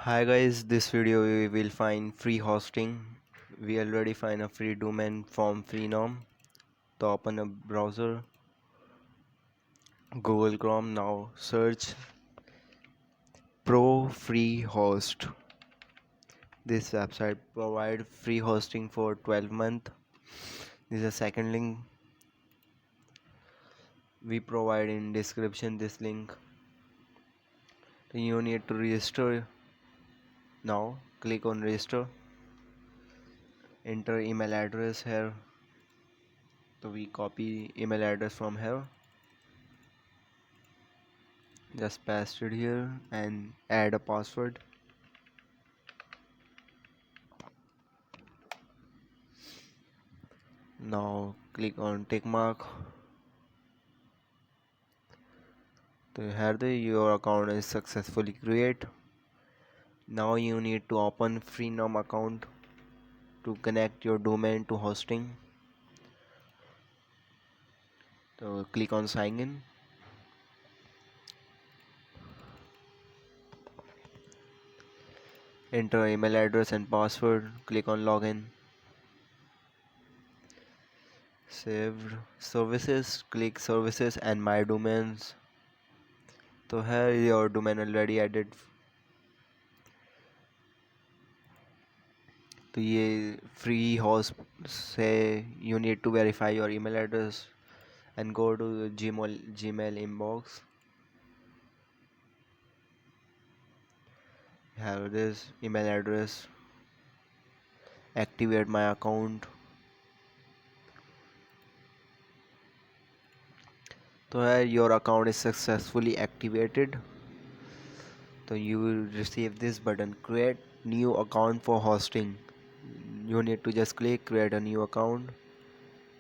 Hi guys, this video we will find free hosting. We already find a free domain from Freenom. To open a browser, Google Chrome. Now search Profreehost. This website provide free hosting for 12 months. This is the second link we provide in description. This link. You need to register. Now click on register. Enter email address here. So we copy email address from here. Just paste it here and add a password. Now click on tick mark. So here your account is successfully created. Now you need to open Freenom account to connect your domain to hosting. So click on sign in. Enter email address and password. Click on login. Saved services. Click services and my domains. So here your domain already added. तो ये free host से you need to verify your email address and go to Gmail inbox. Have this email address. Activate my account. So here your account is successfully activated. So you will receive this button, create new account for hosting. You need to just click create a new account,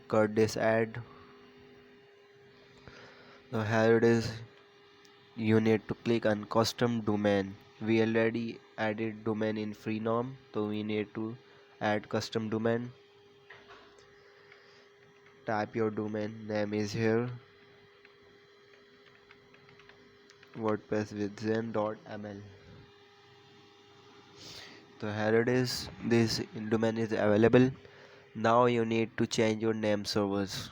cut this ad. So here it is. You need to click on custom domain. We already added domain in Freenom, so we need to add custom domain. Type your domain name is here, WordPress with zen.ml. So here it is. This domain is available. Now you need to change your name servers.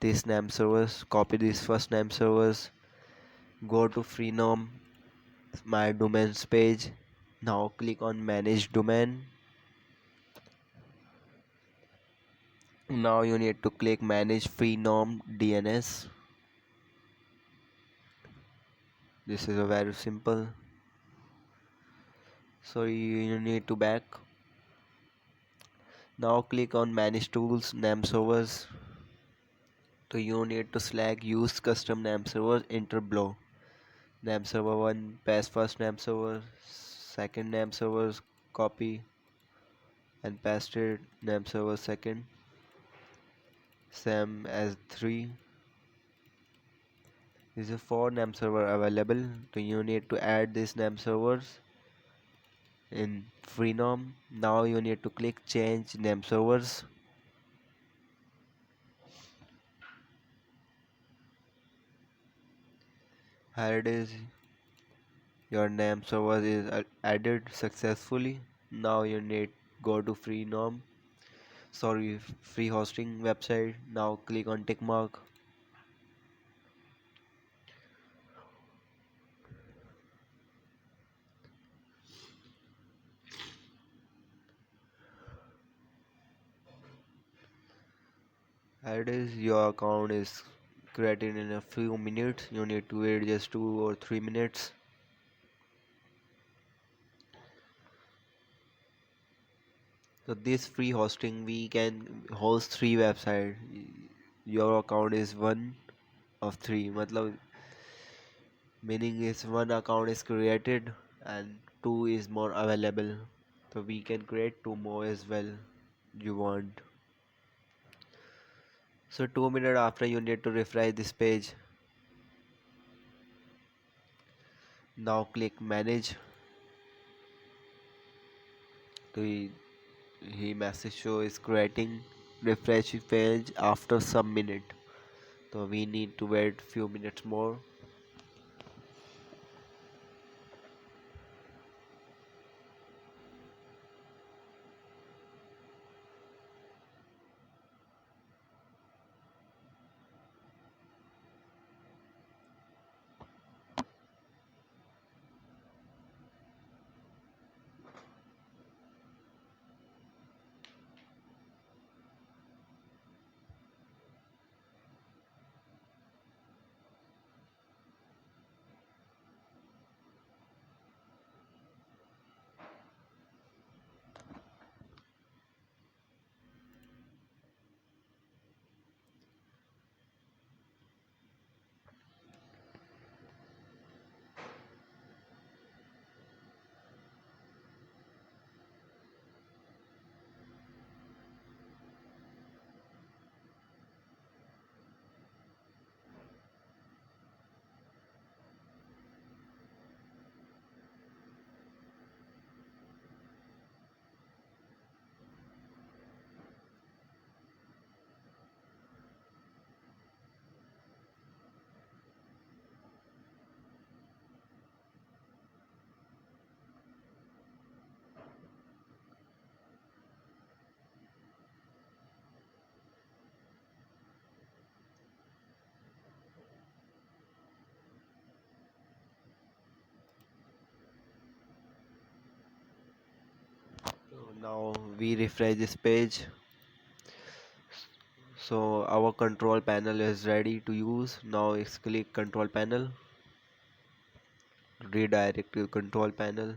This name servers, copy this first name servers, go to Freenom my domains page. Now click on manage domain. Now you need to click manage Freenom DNS. This is a very simple. So you need to back. Now click on manage tools name servers. So you need to select use custom name servers, enter below. Name server 1, paste first name server, second name servers, copy and paste it, name server second, same as 3. This is 4 name server available. So you need to add these name servers in Freenom. Now you need to click change name servers. Here it is. Your name server is added successfully. Now you need go to free hosting website. Now click on tick mark. Here it is. Your account is created in a few minutes. You need to wait just 2 or 3 minutes. So this free hosting we can host 3 websites. Your account is one of 3. Matlab, meaning is one account is created and 2 is more available. So we can create 2 more as well you want. So 2 minutes after you need to refresh this page. Now click manage. So he message show is creating refresh page after some minute. So we need to wait few minutes more. Now we refresh this page. So our control panel is ready to use. Now let's click control panel, redirect to control panel.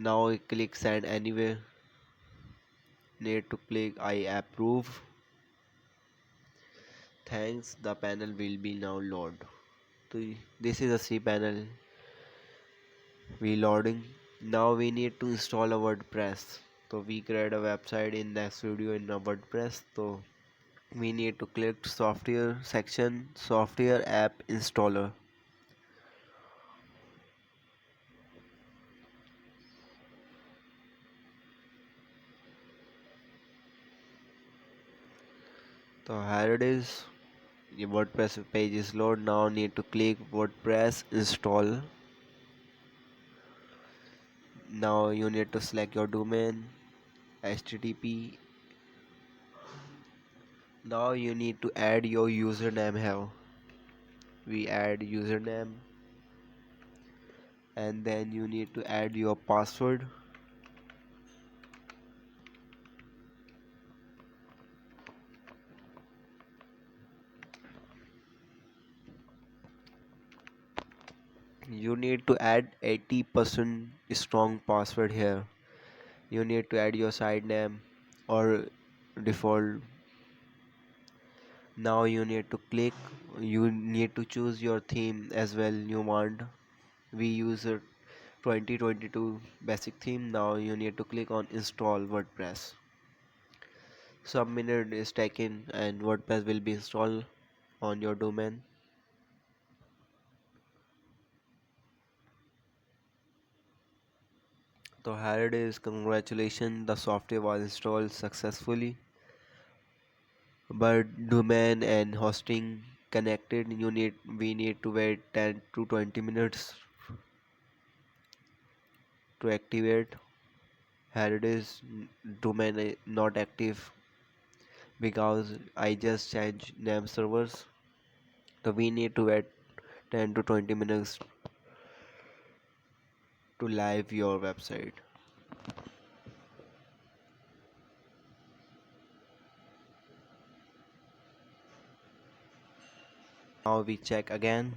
Now we click send anywhere. Need to click I approve. Thanks, the panel will be now load. So this is a C panel we loading. Now we need to install a WordPress. So we create a website in next video in a WordPress. So we need to click software section, software app installer. So here it is. The WordPress page is load. Now need to click WordPress install. Now you need to select your domain, HTTP. Now you need to add your username here. We add username, and then you need to add your password. You need to add 80% strong password here. You need to add your site name or default. Now you need to click, you need to choose your theme as well you want. We use a 2022 basic theme. Now you need to click on install WordPress. Some minute is taken and WordPress will be installed on your domain. So here it is. Congratulations, the software was installed successfully. But domain and hosting connected. We need to wait 10 to 20 minutes to activate. Here it is. Domain not active because I just changed name servers. So we need to wait 10 to 20 minutes to live your website. Now we check again.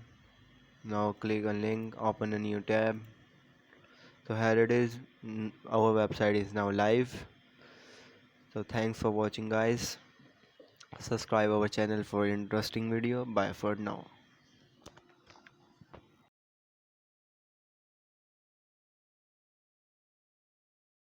Now click on link, open a new tab. So here it is. Our website is now live. So thanks for watching, guys. Subscribe our channel for interesting video. Bye for now.